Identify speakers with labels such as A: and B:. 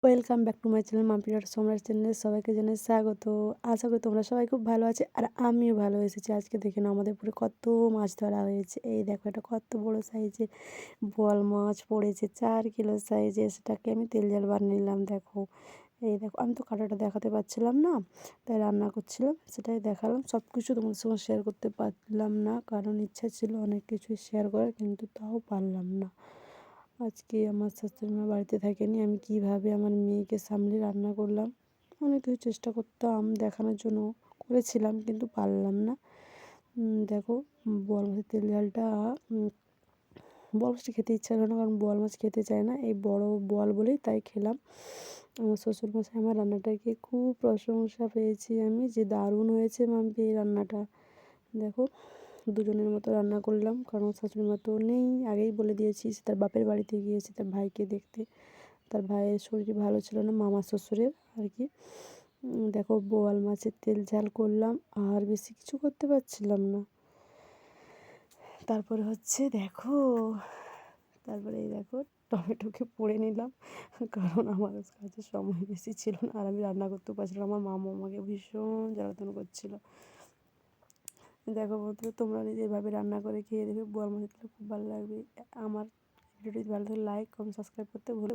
A: Welcome back to my channel Mampi dot সম্রাট চ্যানেলে সবাইকে জানাই স্বাগত। আশা করি তোমরা সবাই খুব ভালো আছে আর আমিও ভালো এসেছি। আজকে দেখে নাও আমাদের পুরো কত মাছ ধরা হয়েছে। এই দেখো এটা কত বড় সাইজের বোয়াল মাছ পড়েছে, 4 কিলো সাইজের। সেটাকে আমি তেল ঝাল বানিয়ে নিলাম। দেখো এই দেখো, আমি তো কাঁটাটা দেখাতে পারছিলাম না, তাই রান্না করছিলাম, সেটাই দেখালাম। সব কিছু তোমাদের সঙ্গে শেয়ার করতে পারলাম না, কারণ ইচ্ছা ছিল অনেক কিছুই শেয়ার করার, কিন্তু তাও পারলাম না। আজকে আমার শাশুড়িমা বাড়িতে থাকেনি, আমি কিভাবে আমার মেয়েকে সামলে রান্না করলাম। অনেক কিছু চেষ্টা করতাম দেখানোর জন্য, করেছিলাম, কিন্তু পারলাম না। দেখো বোয়াল মাছের তেল ঝালটা, বোয়াল মাছটা খেতে ইচ্ছা হলো না, কারণ বোয়াল মাছ খেতে চায় না, এই বড় বোয়াল বলেই তাই খেলাম। আমার শ্বশুরমশাই আমার রান্নাটাকে খুব প্রশংসা পেয়েছি আমি, যে দারুণ হয়েছে মাম্পি এই রান্নাটা। দেখো দুজনের মতো রান্না করলাম, কারণ শাশুড়ি মা তো নেই, আগেই বলে দিয়েছি। সে তার বাপের বাড়িতে গিয়েছে তার ভাইকে দেখতে। তার ভাইয়ের শরীর ভালো ছিল না, মামা শ্বশুরের আর কি। দেখো বোয়াল মাছের তেল ঝাল করলাম, আর বেশি কিছু করতে পারছিলাম না। তারপরে হচ্ছে দেখো, তারপরে এই দেখো টমেটোকে পোড়ে নিলাম, কারণ আমার কাছে সময় বেশি ছিল না, আর আমি রান্না করতেও পারছিলাম। আমার মামা আমাকে ভীষণ জ্বালাতন করছিল। দেখো বন্ধুরা, তোমরা এভাবে রান্না করে খেয়ে দেখবে, বোয়াল মাছের তেল খুব ভালো লাগবে। আমার ভিডিওটি ভালো লাগলে লাইক কমেন্ট সাবস্ক্রাইব করতে ভুলো